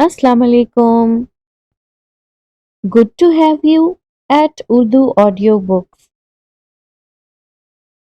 Assalamu alaikum. Good to have you at Urdu Audio Books.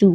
2।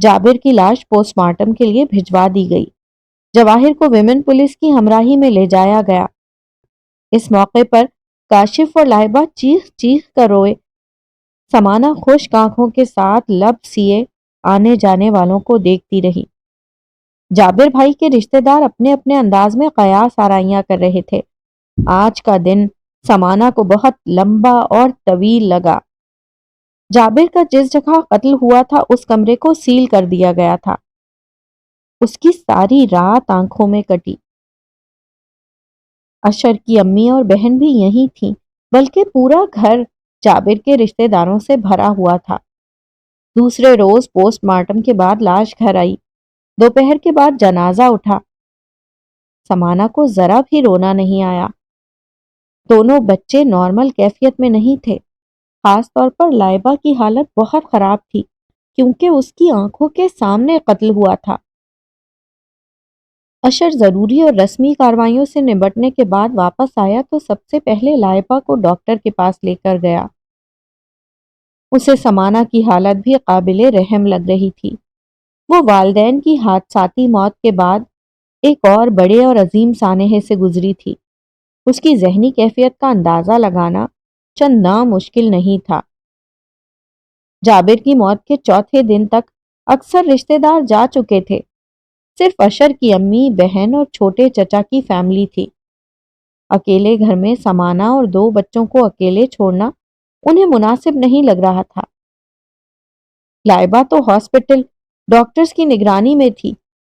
جابر کی لاش post mortem کے لیے بھجوا دی گئی۔ جواہر کو ویمن پولیس کی ہمراہی میں لے جایا گیا۔ اس موقع پر کاشف اور لائبہ چیخ چیخ کر روئے۔ سمانہ خشک آنکھوں کے ساتھ لب سیے آنے جانے والوں کو دیکھتی رہی۔ جابر بھائی کے رشتہ دار اپنے اپنے انداز میں قیاس آرائیاں کر رہے تھے۔ آج کا دن سمانہ کو بہت لمبا اور طویل لگا۔ جابر کا جس جگہ قتل ہوا تھا اس کمرے کو سیل کر دیا گیا تھا۔ اس کی ساری رات آنکھوں میں کٹی۔ اشر کی امی اور بہن بھی یہیں تھیں، بلکہ پورا گھر جابر کے رشتہ داروں سے بھرا ہوا تھا۔ دوسرے روز پوسٹ مارٹم کے بعد لاش گھر آئی۔ دوپہر کے بعد جنازہ اٹھا۔ سمانہ کو ذرا بھی رونا نہیں آیا۔ دونوں بچے نارمل کیفیت میں نہیں تھے۔ خاص طور پر لائبہ کی حالت بہت خراب تھی کیونکہ اس کی آنکھوں کے سامنے قتل ہوا تھا۔ اشر ضروری اور رسمی کاروائیوں سے نمٹنے کے بعد واپس آیا تو سب سے پہلے لائبہ کو ڈاکٹر کے پاس لے کر گیا۔ اسے سمانہ کی حالت بھی قابل رحم لگ رہی تھی۔ وہ والدین کی حادثاتی موت کے بعد ایک اور بڑے اور عظیم سانحے سے گزری تھی۔ اس کی ذہنی کیفیت کا اندازہ لگانا چند نامشکل نہیں تھا۔ جابر کی موت کے چوتھے دن تک اکثر رشتہ دار جا چکے تھے۔ صرف اشر کی امی، بہن اور چھوٹے چچا کی فیملی تھی۔ اکیلے گھر میں سمانہ اور دو بچوں کو اکیلے چھوڑنا انہیں مناسب نہیں لگ رہا تھا۔ لائبہ تو ہاسپٹل ڈاکٹرز کی نگرانی میں تھی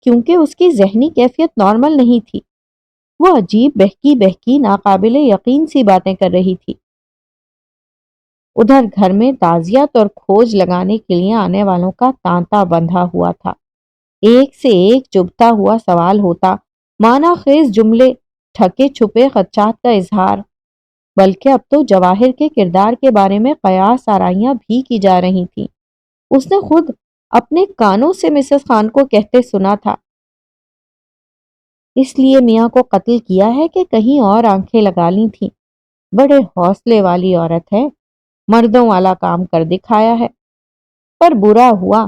کیونکہ اس کی ذہنی کیفیت نارمل نہیں تھی۔ وہ عجیب بہکی بہکی ناقابل یقین سی باتیں کر رہی تھی۔ ادھر گھر میں تعزیت اور کھوج لگانے کے لیے آنے والوں کا تانتا بندھا ہوا تھا۔ ایک سے ایک چبھتا ہوا سوال ہوتا، معنی خیز جملے، ٹھکے چھپے خدشات کا اظہار، بلکہ اب تو جواہر کے کردار کے بارے میں قیاس آرائیاں بھی کی جا رہی تھیں۔ اس نے خود اپنے کانوں سے مسز خان کو کہتے سنا تھا، اس لیے میاں کو قتل کیا ہے کہ کہیں اور آنکھیں لگا لی تھیں۔ بڑے حوصلے والی عورت ہے، مردوں والا کام کر دکھایا ہے۔ پر برا ہوا،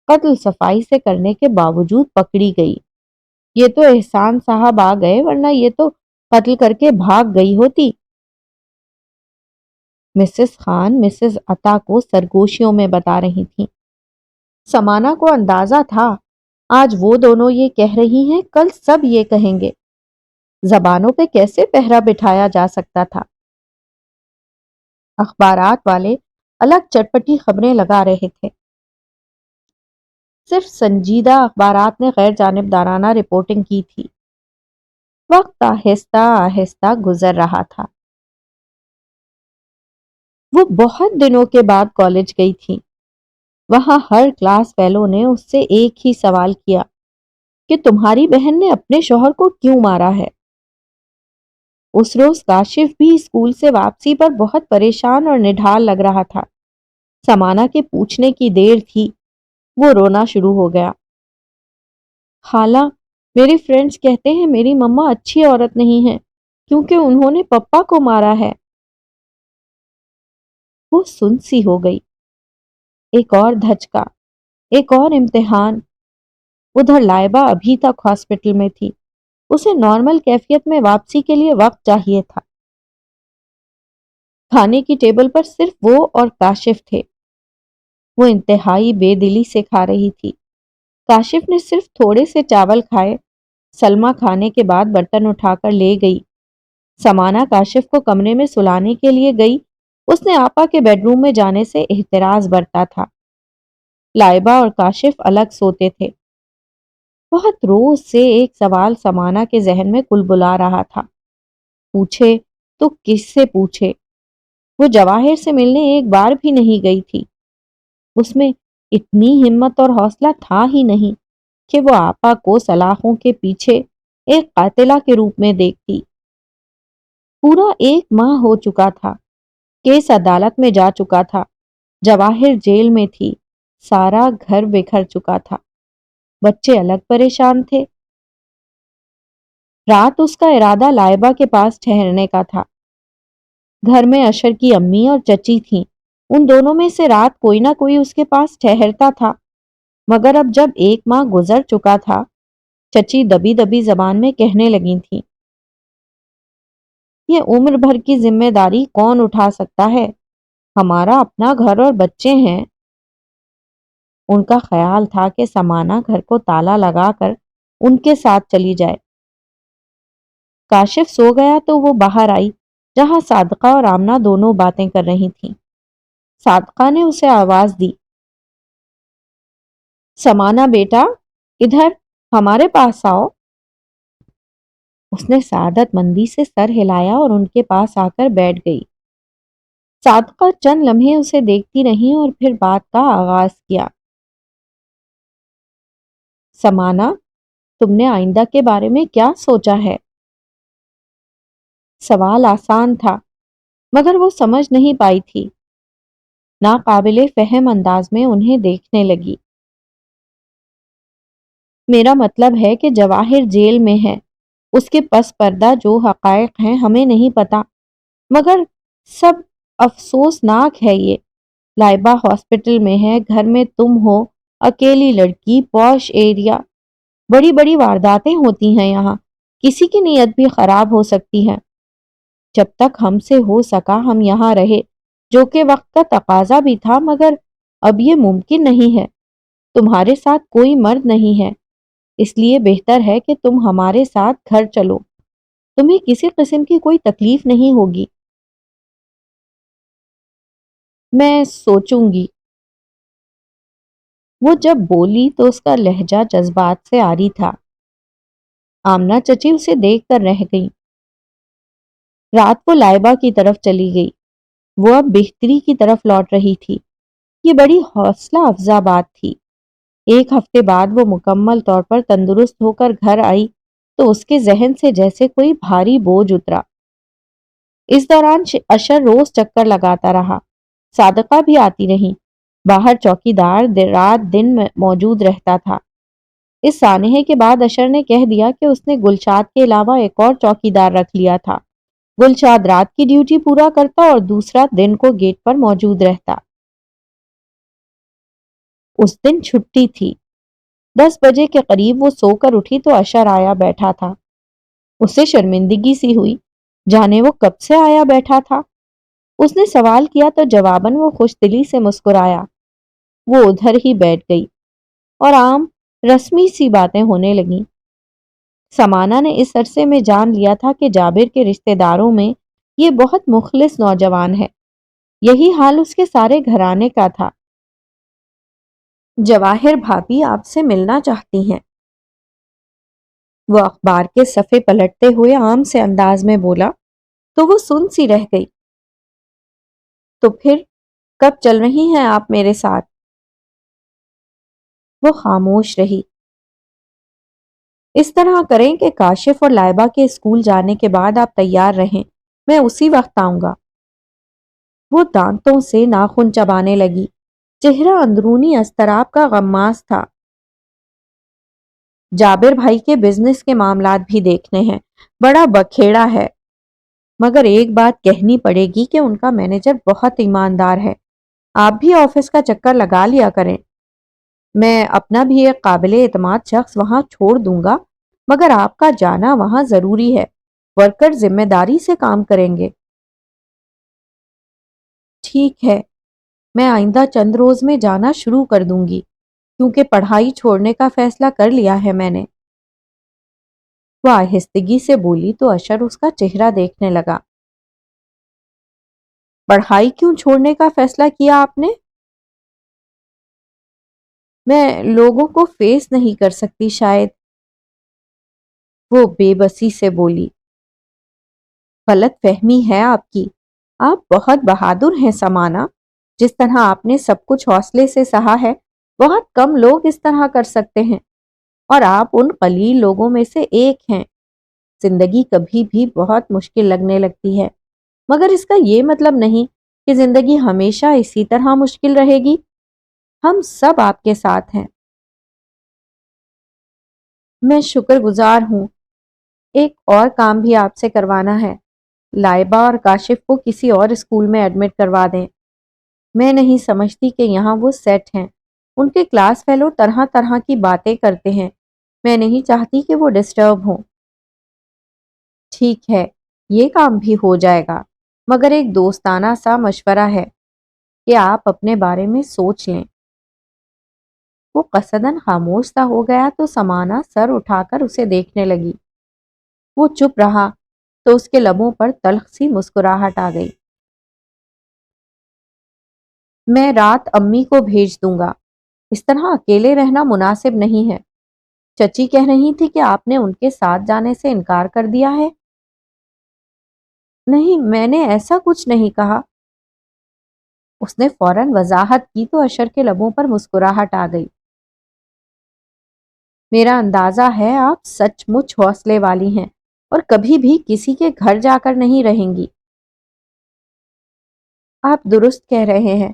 قتل صفائی سے کرنے کے باوجود پکڑی گئی۔ یہ تو احسان صاحب آ گئے ورنہ یہ تو قتل کر کے بھاگ گئی ہوتی۔ مسز خان مسز عطا کو سرگوشیوں میں بتا رہی تھیں۔ سمانہ کو اندازہ تھا آج وہ دونوں یہ کہہ رہی ہیں، کل سب یہ کہیں گے۔ زبانوں پہ کیسے پہرا بٹھایا جا سکتا تھا؟ اخبارات والے الگ چٹپٹی خبریں لگا رہے تھے۔ صرف سنجیدہ اخبارات نے غیر جانبدارانہ رپورٹنگ کی تھی۔ وقت آہستہ آہستہ گزر رہا تھا۔ وہ بہت دنوں کے بعد کالج گئی تھی۔ وہاں ہر کلاس فیلو نے اس سے ایک ہی سوال کیا کہ تمہاری بہن نے اپنے شوہر کو کیوں مارا ہے؟ اس روز کاشف بھی اسکول سے واپسی پر بہت پریشان اور نڈھال لگ رہا تھا۔ سمانہ کے پوچھنے کی دیر تھی، وہ رونا شروع ہو گیا۔ خالہ، میری فرینڈز کہتے ہیں میری مما اچھی عورت نہیں ہے کیونکہ انہوں نے پپا کو مارا ہے۔ وہ سن سی ہو گئی۔ ایک اور دھچکا، ایک اور امتحان۔ ادھر لائبہ ابھی تک ہاسپٹل میں تھی۔ اسے نارمل کیفیت میں واپسی کے لیے وقت چاہیے تھا۔ کھانے کی ٹیبل پر صرف وہ اور کاشف تھے۔ وہ انتہائی بے دلی سے کھا رہی تھی۔ کاشف نے صرف تھوڑے سے چاول کھائے۔ سلمہ کھانے کے بعد برتن اٹھا کر لے گئی۔ سمانہ کاشف کو کمرے میں سلانے کے لیے گئی۔ اس نے آپا کے بیڈ روم میں جانے سے احتراز برتا تھا۔ لائبہ اور کاشف الگ سوتے تھے۔ بہت روز سے ایک سوال سمانہ کے ذہن میں کلبلا رہا تھا۔ پوچھے تو کس سے پوچھے؟ وہ جواہر سے ملنے ایک بار بھی نہیں گئی تھی۔ اس میں اتنی ہمت اور حوصلہ تھا ہی نہیں کہ وہ آپا کو سلاخوں کے پیچھے ایک قاتلہ کے روپ میں دیکھتی۔ پورا 1 ماہ ہو چکا تھا۔ کیس عدالت میں جا چکا تھا۔ جواہر جیل میں تھی۔ سارا گھر بکھر چکا تھا۔ بچے الگ پریشان تھے۔ رات اس کا ارادہ لائبہ کے پاس ٹھہرنے کا تھا۔ گھر میں اشر کی امی اور چچی تھیں۔ ان دونوں میں سے رات کوئی نہ کوئی اس کے پاس ٹھہرتا تھا۔ مگر اب جب 1 ماہ گزر چکا تھا، چچی دبی دبی زبان میں کہنے لگی تھی، یہ عمر بھر کی ذمہ داری کون اٹھا سکتا ہے؟ ہمارا اپنا گھر اور بچے ہیں۔ ان کا خیال تھا کہ سمانا گھر کو تالا لگا کر ان کے ساتھ چلی جائے۔ کاشف سو گیا تو وہ باہر آئی، جہاں صادقہ اور آمنہ دونوں باتیں کر رہی تھیں۔ صادقہ نے اسے آواز دی، سمانا بیٹا، ادھر ہمارے پاس آؤ۔ اس نے سعادت مندی سے سر ہلایا اور ان کے پاس آ کر بیٹھ گئی۔ صادقہ چند لمحے اسے دیکھتی رہی اور پھر بات کا آغاز کیا۔ سمانا، تم نے آئندہ کے بارے میں کیا سوچا ہے؟ سوال آسان تھا، مگر وہ سمجھ نہیں پائی تھی۔ ناقابل فہم انداز میں انہیں دیکھنے لگی۔ میرا مطلب ہے کہ جواہر جیل میں ہے، اس کے پس پردہ جو حقائق ہیں ہمیں نہیں پتا، مگر سب افسوسناک ہے۔ یہ لائبہ ہاسپٹل میں ہے، گھر میں تم ہو، اکیلی لڑکی، پوش ایریا، بڑی بڑی وارداتیں ہوتی ہیں یہاں، کسی کی نیت بھی خراب ہو سکتی ہے۔ جب تک ہم سے ہو سکا ہم یہاں رہے، جو کہ وقت کا تقاضا بھی تھا، مگر اب یہ ممکن نہیں ہے۔ تمہارے ساتھ کوئی مرد نہیں ہے، اس لیے بہتر ہے کہ تم ہمارے ساتھ گھر چلو، تمہیں کسی قسم کی کوئی تکلیف نہیں ہوگی۔ میں سوچوں گی۔ وہ جب بولی تو اس کا لہجہ جذبات سے عاری تھا۔ آمنہ چچی اسے دیکھ کر رہ گئی۔ رات کو لائبہ کی طرف چلی گئی۔ وہ اب بہتری کی طرف لوٹ رہی تھی۔ یہ بڑی حوصلہ افزا بات تھی۔ 1 ہفتے بعد وہ مکمل طور پر تندرست ہو کر گھر آئی تو اس کے ذہن سے جیسے کوئی بھاری بوجھ اترا۔ اس دوران اشر روز چکر لگاتا رہا۔ صادقہ بھی آتی رہی۔ باہر چوکیدار رات دن موجود رہتا تھا۔ اس سانحے کے بعد اشر نے کہہ دیا کہ اس نے گلشاد کے علاوہ ایک اور چوکیدار رکھ لیا تھا۔ گلشاد رات کی ڈیوٹی پورا کرتا اور دوسرا دن کو گیٹ پر موجود رہتا۔ اس دن چھٹی تھی۔ 10 بجے کے قریب وہ سو کر اٹھی تو اشر آیا بیٹھا تھا۔ اسے شرمندگی سی ہوئی، جانے وہ کب سے آیا بیٹھا تھا۔ اس نے سوال کیا تو جواباً وہ خوش دلی سے مسکرایا۔ وہ ادھر ہی بیٹھ گئی اور عام رسمی سی باتیں ہونے لگیں۔ سمانا نے اس عرصے میں جان لیا تھا کہ جابر کے رشتہ داروں میں یہ بہت مخلص نوجوان ہے۔ یہی حال اس کے سارے گھرانے کا تھا۔ جواہر بھابی آپ سے ملنا چاہتی ہیں۔ وہ اخبار کے صفحے پلٹتے ہوئے عام سے انداز میں بولا تو وہ سن سی رہ گئی۔ تو پھر کب چل رہی ہیں آپ میرے ساتھ؟ وہ خاموش رہی۔ اس طرح کریں کہ کاشف اور لائبہ کے اسکول جانے کے بعد آپ تیار رہیں، میں اسی وقت آؤں گا۔ وہ دانتوں سے ناخن چبانے لگی، چہرہ اندرونی اضطراب کا غماز تھا۔ جابر بھائی کے بزنس کے معاملات بھی دیکھنے ہیں، بڑا بکھیڑا ہے، مگر ایک بات کہنی پڑے گی کہ ان کا مینیجر بہت ایماندار ہے۔ آپ بھی آفس کا چکر لگا لیا کریں۔ میں اپنا بھی ایک قابل اعتماد شخص وہاں چھوڑ دوں گا، مگر آپ کا جانا وہاں ضروری ہے۔ ورکر ذمہ داری سے کام کریں گے۔ ٹھیک ہے، میں آئندہ چند روز میں جانا شروع کر دوں گی، کیونکہ پڑھائی چھوڑنے کا فیصلہ کر لیا ہے میں نے۔ وہ آہستگی سے بولی تو اشر اس کا چہرہ دیکھنے لگا۔ پڑھائی کیوں چھوڑنے کا فیصلہ کیا آپ نے؟ میں لوگوں کو فیس نہیں کر سکتی شاید۔ وہ بے بسی سے بولی۔ غلط فہمی ہے آپ کی، آپ بہت بہادر ہیں سمانا۔ جس طرح آپ نے سب کچھ حوصلے سے سہا ہے، بہت کم لوگ اس طرح کر سکتے ہیں، اور آپ ان قلیل لوگوں میں سے ایک ہیں۔ زندگی کبھی بھی بہت مشکل لگنے لگتی ہے، مگر اس کا یہ مطلب نہیں کہ زندگی ہمیشہ اسی طرح مشکل رہے گی۔ ہم سب آپ کے ساتھ ہیں۔ میں شکر گزار ہوں۔ ایک اور کام بھی آپ سے کروانا ہے۔ لائبہ اور کاشف کو کسی اور اسکول میں ایڈمٹ کروا دیں۔ میں نہیں سمجھتی کہ یہاں وہ سیٹ ہیں۔ ان کے کلاس فیلو طرح طرح کی باتیں کرتے ہیں، میں نہیں چاہتی کہ وہ ڈسٹرب ہوں۔ ٹھیک ہے، یہ کام بھی ہو جائے گا، مگر ایک دوستانہ سا مشورہ ہے کہ آپ اپنے بارے میں سوچ لیں۔ وہ قصدن خاموش سا ہو گیا تو سمانہ سر اٹھا کر اسے دیکھنے لگی۔ وہ چپ رہا تو اس کے لبوں پر تلخ سی مسکراہٹ آ گئی۔ میں رات امی کو بھیج دوں گا، اس طرح اکیلے رہنا مناسب نہیں ہے۔ چچی کہہ رہی تھی کہ آپ نے ان کے ساتھ جانے سے انکار کر دیا ہے۔ نہیں، میں نے ایسا کچھ نہیں کہا۔ اس نے فوراً وضاحت کی تو اشر کے لبوں پر مسکراہٹ آ گئی۔ میرا اندازہ ہے آپ سچ مچ حوصلے والی ہیں اور کبھی بھی کسی کے گھر جا کر نہیں رہیں گی۔ آپ درست کہہ رہے ہیں،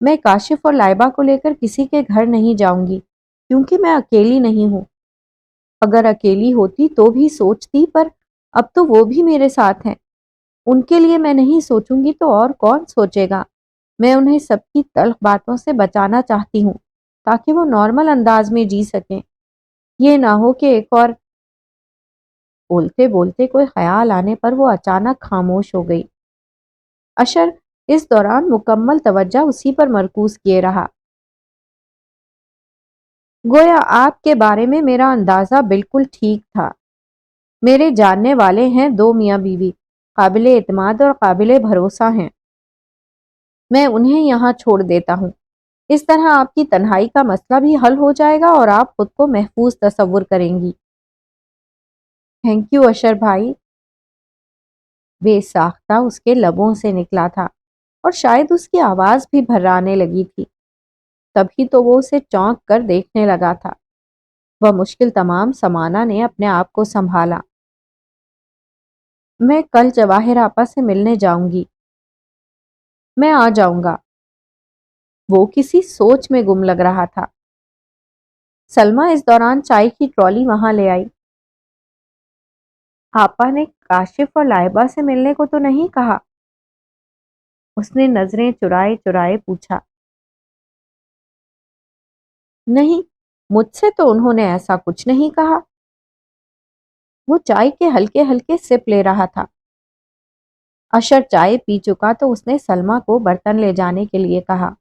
میں کاشف اور لائبہ کو لے کر کسی کے گھر نہیں جاؤں گی، کیونکہ میں اکیلی نہیں ہوں۔ اگر اکیلی ہوتی تو بھی سوچتی، پر اب تو وہ بھی میرے ساتھ ہیں۔ ان کے لیے میں نہیں سوچوں گی تو اور کون سوچے گا؟ میں انہیں سب کی تلخ باتوں سے بچانا چاہتی ہوں تاکہ وہ نارمل انداز میں جی سکیں۔ یہ نہ ہو کہ ایک اور… بولتے بولتے کوئی خیال آنے پر وہ اچانک خاموش ہو گئی۔ اشر اس دوران مکمل توجہ اسی پر مرکوز کیے رہا۔ گویا آپ کے بارے میں میرا اندازہ بالکل ٹھیک تھا۔ میرے جاننے والے ہیں دو میاں بیوی، قابل اعتماد اور قابل بھروسہ ہیں۔ میں انہیں یہاں چھوڑ دیتا ہوں۔ اس طرح آپ کی تنہائی کا مسئلہ بھی حل ہو جائے گا اور آپ خود کو محفوظ تصور کریں گی۔ تھینک یو اشر بھائی۔ بے ساختہ اس کے لبوں سے نکلا تھا اور شاید اس کی آواز بھی بھرانے لگی تھی۔ تبھی تو وہ اسے چونک کر دیکھنے لگا تھا۔ وہ مشکل تمام سمانہ نے اپنے آپ کو سنبھالا۔ میں کل جواہر آپا سے ملنے جاؤں گی۔ میں آ جاؤں گا۔ وہ کسی سوچ میں گم لگ رہا تھا۔ سلمہ اس دوران چائے کی ٹرالی وہاں لے آئی۔ آپا نے کاشف اور لائبہ سے ملنے کو تو نہیں کہا؟ اس نے نظریں چرائے چرائے پوچھا۔ نہیں، مجھ سے تو انہوں نے ایسا کچھ نہیں کہا۔ وہ چائے کے ہلکے ہلکے سپ لے رہا تھا۔ اشر چائے پی چکا تو اس نے سلمہ کو برتن لے جانے کے لیے کہا۔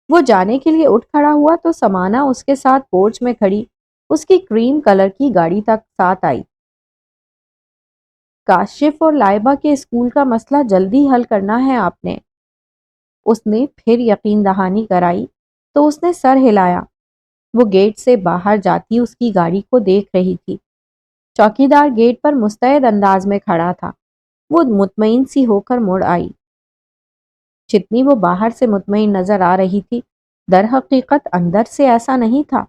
وہ جانے کے لیے اٹھ کھڑا ہوا تو سمانہ اس کے ساتھ پورچ میں کھڑی اس کی کریم کلر کی گاڑی تک ساتھ آئی۔ کاشف اور لائبہ کے اسکول کا مسئلہ جلدی حل کرنا ہے آپ نے۔ اس نے پھر یقین دہانی کرائی تو اس نے سر ہلایا۔ وہ گیٹ سے باہر جاتی اس کی گاڑی کو دیکھ رہی تھی۔ چوکیدار گیٹ پر مستعد انداز میں کھڑا تھا۔ وہ مطمئن سی ہو کر مڑ آئی۔ جتنی وہ باہر سے مطمئن نظر آ رہی تھی، در حقیقت اندر سے ایسا نہیں تھا۔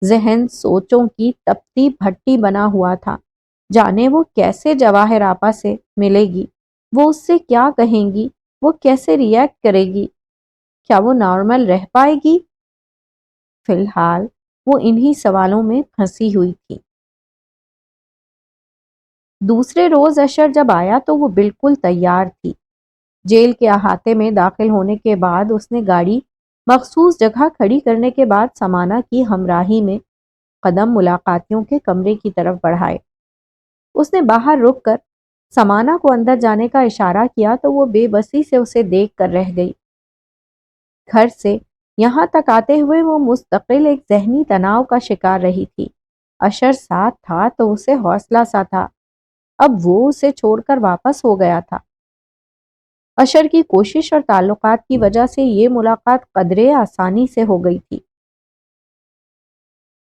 ذہن سوچوں کی تپتی بھٹی بنا ہوا تھا۔ جانے وہ کیسے جواہر آپا سے ملے گی، وہ اس سے کیا کہیں گی، وہ کیسے ری ایکٹ کرے گی، کیا وہ نارمل رہ پائے گی؟ فی الحال وہ انہی سوالوں میں پھنسی ہوئی تھی۔ دوسرے روز اشر جب آیا تو وہ بالکل تیار تھی۔ جیل کے احاطے میں داخل ہونے کے بعد اس نے گاڑی مخصوص جگہ کھڑی کرنے کے بعد سمانہ کی ہمراہی میں قدم ملاقاتیوں کے کمرے کی طرف بڑھائے۔ اس نے باہر رک کر سمانہ کو اندر جانے کا اشارہ کیا تو وہ بے بسی سے اسے دیکھ کر رہ گئی۔ گھر سے یہاں تک آتے ہوئے وہ مستقل ایک ذہنی تناؤ کا شکار رہی تھی۔ اشر ساتھ تھا تو اسے حوصلہ سا تھا، اب وہ اسے چھوڑ کر واپس ہو گیا تھا۔ اشر کی کوشش اور تعلقات کی وجہ سے یہ ملاقات قدرے آسانی سے ہو گئی تھی۔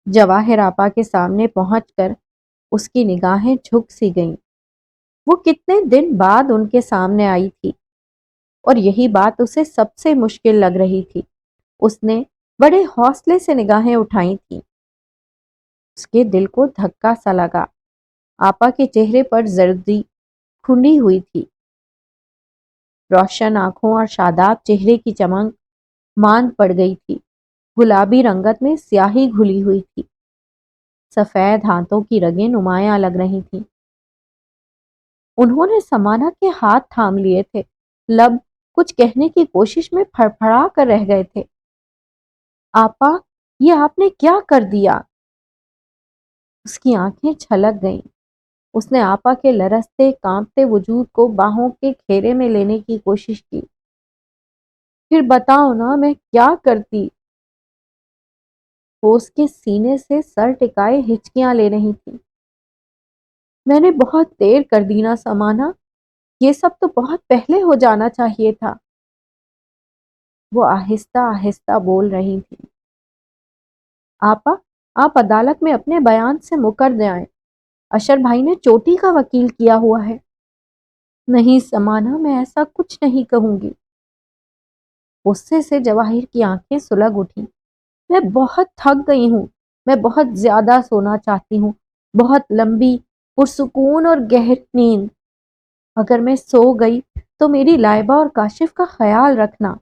جواہر آپا کے سامنے پہنچ کر اس کی نگاہیں جھک سی گئیں۔ وہ کتنے دن بعد ان کے سامنے آئی تھی اور یہی بات اسے سب سے مشکل لگ رہی تھی۔ اس نے بڑے حوصلے سے نگاہیں اٹھائی تھیں۔ اس کے دل کو دھکا سا لگا۔ آپا کے چہرے پر زردی کھنڈی ہوئی تھی۔ روشن آنکھوں اور شاداب چہرے کی چمک ماند پڑ گئی تھی۔ گلابی رنگت میں سیاہی گھلی ہوئی تھی۔ سفید ہاتھوں کی رگیں نمایاں لگ رہی تھیں۔ انہوں نے سمانہ کے ہاتھ تھام لیے تھے، لب کچھ کہنے کی کوشش میں پھڑپھڑا کر رہ گئے تھے۔ آپا، یہ آپ نے کیا کر دیا؟ اس کی آنکھیں چھلک گئیں۔ اس نے آپا کے لرزتے کانپتے وجود کو باہوں کے گھیرے میں لینے کی کوشش کی۔ پھر بتاؤ نا، میں کیا کرتی؟ وہ اس کے سینے سے سر ٹکائے ہچکیاں لے رہی تھی۔ میں نے بہت دیر کر دی نا سمانا، یہ سب تو بہت پہلے ہو جانا چاہیے تھا۔ وہ آہستہ آہستہ بول رہی تھی۔ آپا، آپ عدالت میں اپنے بیان سے مکر جائیں۔ اشر بھائی نے چوٹی کا وکیل کیا ہوا ہے۔ نہیں سمانا، میں ایسا کچھ نہیں کہوں گی۔ غصے سے جواہر کی آنکھیں سلگ اٹھیں۔ میں بہت تھک گئی ہوں، میں بہت زیادہ سونا چاہتی ہوں، بہت لمبی پرسکون اور گہری نیند۔ اگر میں سو گئی تو میری لائبہ اور کاشف کا خیال رکھنا۔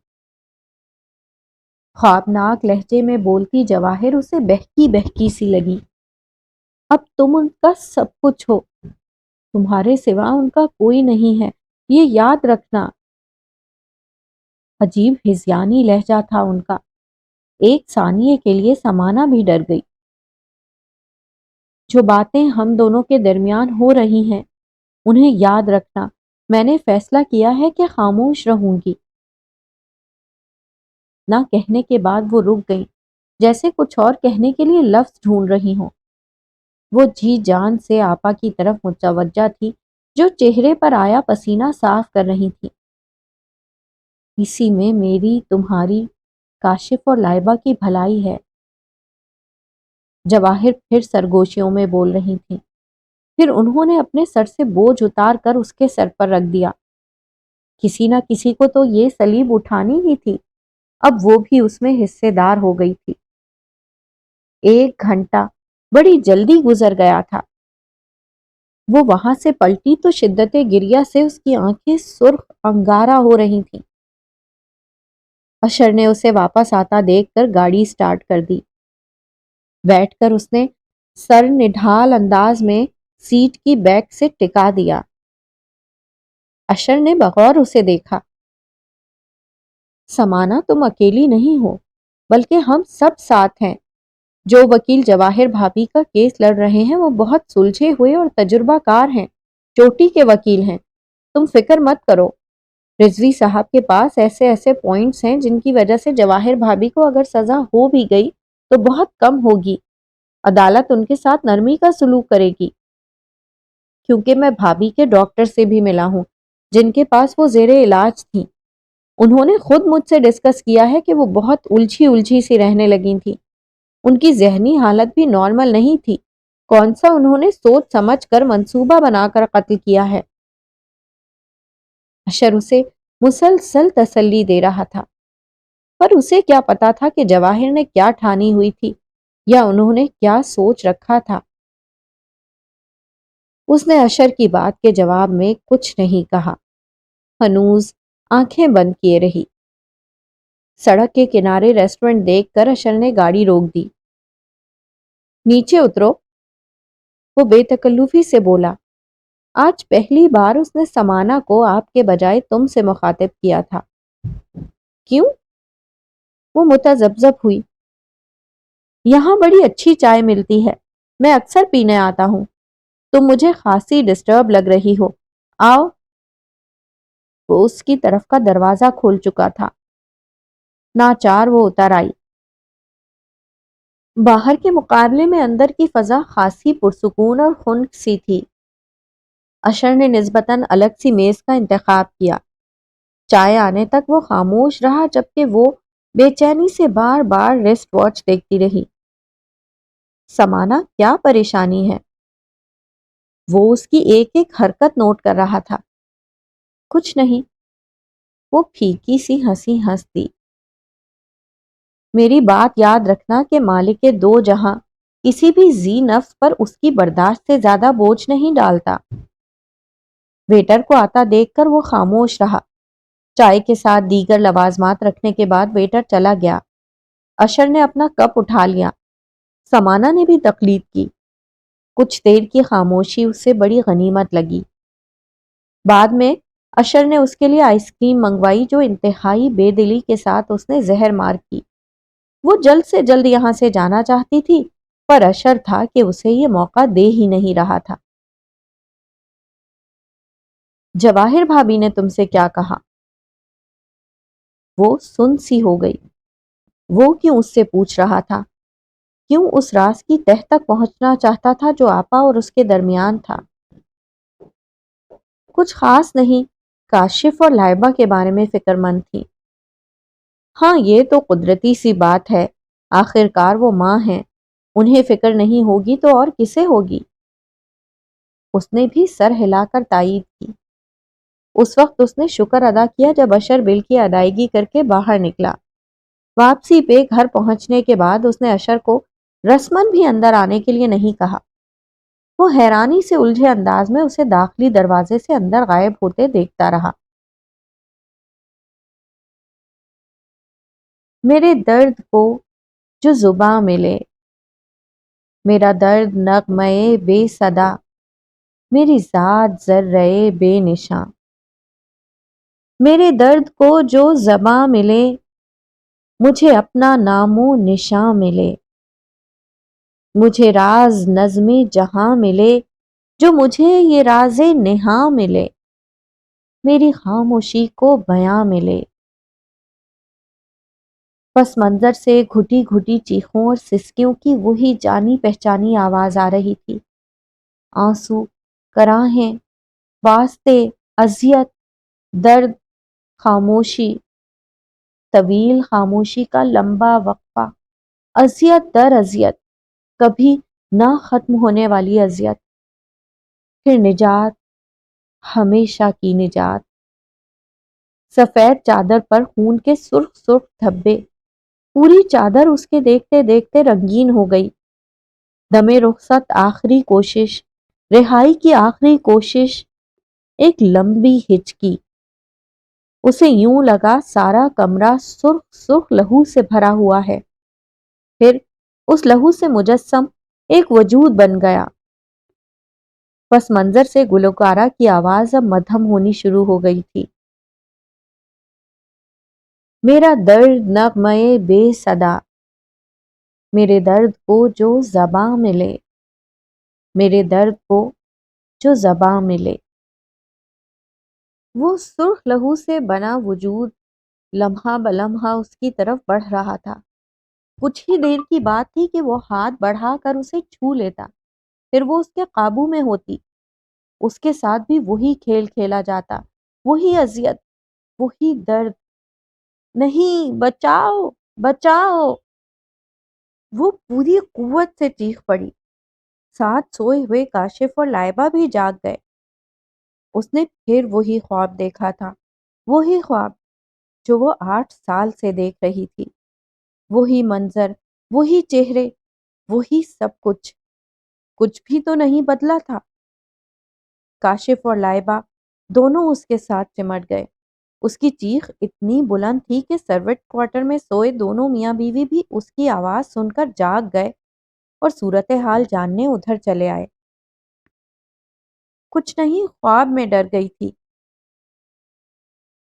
خوابناک لہجے میں بولتی جواہر اسے بہکی بہکی سی لگی۔ اب تم ان کا سب کچھ ہو، تمہارے سوا ان کا کوئی نہیں ہے، یہ یاد رکھنا۔ عجیب ہذیانی لہجہ تھا ان کا۔ ایک ثانیے کے لیے سمانا بھی ڈر گئی۔ جو باتیں ہم دونوں کے درمیان ہو رہی ہیں انہیں یاد رکھنا۔ میں نے فیصلہ کیا ہے کہ خاموش رہوں گی۔ نہ کہنے کے بعد وہ رک گئی، جیسے کچھ اور کہنے کے لیے لفظ ڈھونڈ رہی ہوں۔ وہ جی جان سے آپا کی طرف متوجہ تھی جو چہرے پر آیا پسینہ صاف کر رہی تھی۔ اسی میں میری، تمہاری، کاشف اور لائبہ کی بھلائی ہے۔ جواہر پھر سرگوشیوں میں بول رہی تھی۔ پھر انہوں نے اپنے سر سے بوجھ اتار کر اس کے سر پر رکھ دیا۔ کسی نہ کسی کو تو یہ سلیب اٹھانی ہی تھی، اب وہ بھی اس میں حصے دار ہو گئی تھی۔ 1 گھنٹہ بڑی جلدی گزر گیا تھا۔ وہ وہاں سے پلٹی تو شدت گریہ سے اس کی آنکھیں سرخ انگارہ ہو رہی تھیں۔ اشر نے اسے واپس آتا دیکھ کر گاڑی سٹارٹ کر دی۔ بیٹھ کر اس نے سر نڈھال انداز میں سیٹ کی بیک سے ٹکا دیا۔ اشر نے بغور اسے دیکھا۔ سمانا، تم اکیلی نہیں ہو، بلکہ ہم سب ساتھ ہیں۔ جو وکیل جواہر بھابھی کا کیس لڑ رہے ہیں وہ بہت سلجھے ہوئے اور تجربہ کار ہیں، چوٹی کے وکیل ہیں۔ تم فکر مت کرو، رضوی صاحب کے پاس ایسے ایسے پوائنٹس ہیں جن کی وجہ سے جواہر بھابھی کو اگر سزا ہو بھی گئی تو بہت کم ہوگی۔ عدالت ان کے ساتھ نرمی کا سلوک کرے گی، کیونکہ میں بھابھی کے ڈاکٹر سے بھی ملا ہوں جن کے پاس وہ زیر علاج تھیں۔ انہوں نے خود مجھ سے ڈسکس کیا ہے کہ وہ بہت الجھی الجھی سی رہنے لگی تھیں۔ ان کی ذہنی حالت بھی نارمل نہیں تھی۔ کون سا انہوں نے سوچ سمجھ کر منصوبہ بنا کر قتل کیا ہے۔ اشر اسے مسلسل تسلی دے رہا تھا، پر اسے کیا پتا تھا کہ جواہر نے کیا ٹھانی ہوئی تھی یا انہوں نے کیا سوچ رکھا تھا۔ اس نے اشر کی بات کے جواب میں کچھ نہیں کہا، ہنوز آنکھیں بند کیے رہی۔ سڑک کے کنارے ریسٹورنٹ دیکھ کر اشر نے گاڑی روک دی۔ نیچے اترو، وہ بے تکلفی سے بولا۔ آج پہلی بار اس نے سمانا کو آپ کے بجائے تم سے مخاطب کیا تھا۔ کیوں؟ وہ متذبذب ہوئی۔ یہاں بڑی اچھی چائے ملتی ہے، میں اکثر پینے آتا ہوں۔ تم مجھے خاصی ڈسٹرب لگ رہی ہو، آؤ۔ وہ اس کی طرف کا دروازہ کھول چکا تھا۔ ناچار وہ اتر آئی۔ باہر کے مقابلے میں اندر کی فضا خاصی پرسکون اور خنک سی تھی۔ اشر نے نسبتاً الگ سی میز کا انتخاب کیا۔ چائے آنے تک وہ خاموش رہا، جبکہ وہ بے چینی سے بار بار ریسٹ واچ دیکھتی رہی۔ سمانا، کیا پریشانی ہے؟ وہ اس کی ایک ایک حرکت نوٹ کر رہا تھا۔ کچھ نہیں، وہ پھیکی سی ہنسی ہنس دی۔ میری بات یاد رکھنا کہ مالک دو جہاں کسی بھی ذی نفس پر اس کی برداشت سے زیادہ بوجھ نہیں ڈالتا۔ ویٹر کو آتا دیکھ کر وہ خاموش رہا۔ چائے کے ساتھ دیگر لوازمات رکھنے کے بعد ویٹر چلا گیا۔ اشر نے اپنا کپ اٹھا لیا۔ سمانا نے بھی تقلید کی۔ کچھ دیر کی خاموشی اسے بڑی غنیمت لگی۔ بعد میں اشر نے اس کے لیے آئس کریم منگوائی جو انتہائی بے دلی کے ساتھ اس نے زہر مار کی۔ وہ جلد سے جلد یہاں سے جانا چاہتی تھی، پر اشر تھا کہ اسے یہ موقع دے ہی نہیں رہا تھا۔ جواہر بھابی نے تم سے کیا کہا؟ وہ سن سی ہو گئی۔ وہ کیوں اس سے پوچھ رہا تھا؟ کیوں اس راز کی تہ تک پہنچنا چاہتا تھا جو آپا اور اس کے درمیان تھا؟ کچھ خاص نہیں، کاشف اور لائبہ کے بارے میں فکر مند تھی۔ ہاں یہ تو قدرتی سی بات ہے، آخر کار وہ ماں ہیں، انہیں فکر نہیں ہوگی تو اور کسے ہوگی؟ اس نے بھی سر ہلا کر تائید کی۔ اس وقت اس نے شکر ادا کیا جب اشر بل کی ادائیگی کر کے باہر نکلا۔ واپسی پہ گھر پہنچنے کے بعد اس نے اشر کو رسمن بھی اندر آنے کے لیے نہیں کہا۔ وہ حیرانی سے الجھے انداز میں اسے داخلی دروازے سے اندر غائب ہوتے دیکھتا رہا۔ میرے درد کو جو زباں ملے، میرا درد نغمے بے صدا، میری ذات ذرے بے نشاں۔ میرے درد کو جو زباں ملے، مجھے اپنا نام و نشاں ملے۔ مجھے راز نظم جہاں ملے، جو مجھے یہ راز نہاں ملے۔ میری خاموشی کو بیاں ملے۔ پس منظر سے گھٹی گھٹی چیخوں اور سسکیوں کی وہی جانی پہچانی آواز آ رہی تھی۔ آنسو، کراہیں، واسطے، اذیت، درد، خاموشی، طویل خاموشی کا لمبا وقفہ، اذیت در اذیت، کبھی نہ ختم ہونے والی اذیت، پھر نجات، ہمیشہ کی نجات۔ سفید چادر پر خون کے سرخ سرخ دھبے، پوری چادر اس کے دیکھتے دیکھتے رنگین ہو گئی۔ دم رخصت، آخری کوشش، رہائی کی آخری کوشش، ایک لمبی ہچکی۔ اسے یوں لگا سارا کمرہ سرخ سرخ لہو سے بھرا ہوا ہے۔ پھر اس لہو سے مجسم ایک وجود بن گیا۔ پس منظر سے گلوکارہ کی آواز اب مدھم ہونی شروع ہو گئی تھی۔ میرا درد نغمے بے صدا، میرے درد کو جو زباں ملے، میرے درد کو جو زباں ملے۔ وہ سرخ لہو سے بنا وجود لمحہ بلمحہ اس کی طرف بڑھ رہا تھا۔ کچھ ہی دیر کی بات تھی کہ وہ ہاتھ بڑھا کر اسے چھو لیتا، پھر وہ اس کے قابو میں ہوتی۔ اس کے ساتھ بھی وہی کھیل کھیلا جاتا، وہی اذیت، وہی درد۔ نہیں، بچاؤ، بچاؤ! وہ پوری قوت سے چیخ پڑی۔ ساتھ سوئے ہوئے کاشف اور لائبہ بھی جاگ گئے۔ اس نے پھر وہی خواب دیکھا تھا، وہی خواب جو وہ 8 سال سے دیکھ رہی تھی۔ وہی منظر، وہی چہرے، وہی سب کچھ۔ کچھ بھی تو نہیں بدلا تھا۔ کاشف اور لائبہ دونوں اس کے ساتھ چمٹ گئے۔ اس کی چیخ اتنی بلند تھی کہ سروٹ کوارٹر میں سوئے دونوں میاں بیوی بھی اس کی آواز سن کر جاگ گئے اور صورتحال جاننے ادھر چلے آئے۔ کچھ نہیں، خواب میں ڈر گئی تھی۔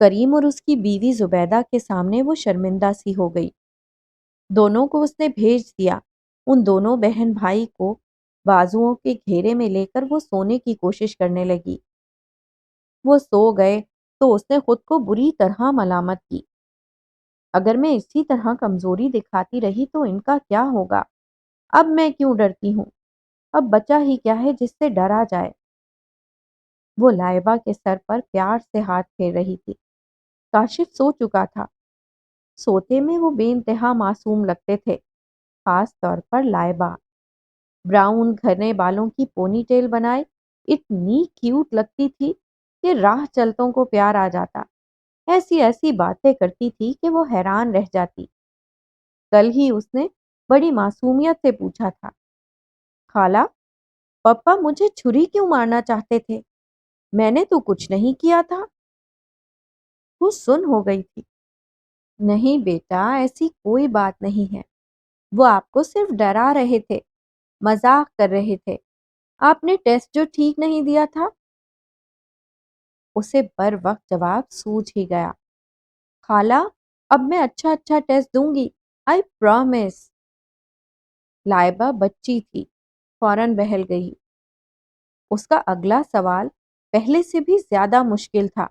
کریم اور اس کی بیوی زبیدہ کے سامنے وہ شرمندہ سی ہو گئی۔ دونوں کو اس نے بھیج دیا۔ ان دونوں بہن بھائی کو بازوؤں کے گھیرے میں لے کر وہ سونے کی کوشش کرنے لگی۔ وہ سو گئے تو اس نے خود کو بری طرح ملامت کی۔ اگر میں اسی طرح کمزوری دکھاتی رہی تو ان کا کیا ہوگا؟ اب میں کیوں ڈرتی ہوں؟ اب بچا ہی کیا ہے جس سے ڈرا جائے؟ وہ لائبہ کے سر پر پیار سے ہاتھ پھیر رہی تھی۔ کاشف سو چکا تھا۔ سوتے میں وہ بے انتہا معصوم لگتے تھے، خاص طور پر لائبہ۔ براؤن گھنے بالوں کی پونی ٹیل بنائے اتنی کیوٹ لگتی تھی کہ راہ چلتوں کو پیار آ جاتا۔ ایسی ایسی باتیں کرتی تھی کہ وہ حیران رہ جاتی۔ کل ہی اس نے بڑی معصومیت سے پوچھا تھا، خالہ، پپا مجھے چھری کیوں مارنا چاہتے تھے؟ میں نے تو کچھ نہیں کیا تھا۔ وہ سن ہو گئی تھی۔ نہیں بیٹا، ایسی کوئی بات نہیں ہے، وہ آپ کو صرف ڈرا رہے تھے، مذاق کر رہے تھے۔ آپ نے ٹیسٹ جو ٹھیک نہیں دیا تھا۔ اسے بر وقت جواب سوجھ ہی گیا۔ خالہ، اب میں اچھا ٹیسٹ دوں گی، آئی پرومس۔ لائبہ بچی تھی، فوراً بہل گئی۔ اس کا اگلا سوال پہلے سے بھی زیادہ مشکل تھا۔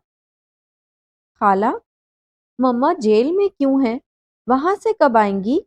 خالہ، مما جیل میں کیوں ہیں؟ وہاں سے کب آئیں گی؟